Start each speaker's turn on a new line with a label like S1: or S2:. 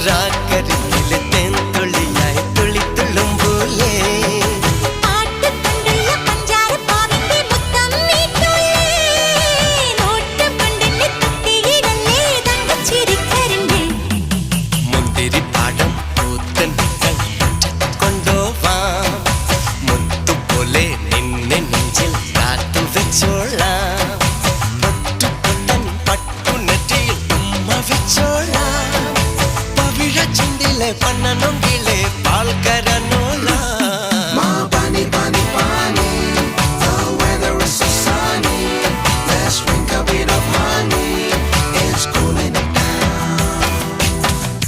S1: രാക്കരിയിലെ തേൻ തുള്ളിയായി തുള്ളി തുള്ളുമ്പോലേ മുന്തിരി പാടം പൂത്തൻ കൊണ്ടോവാം മുത്തുപോലെ നിന്നെ നെഞ്ചിൽ കാത്തു വെച്ചോളാം പട്ടുപൊട്ടൻ പട്ടുനെറ്റിയിൽ ഉമ്മ വെച്ചോളാം പവിഴ ചുണ്ടിലെ പണ്ണനൊങ്കിലെ പാൽക്കര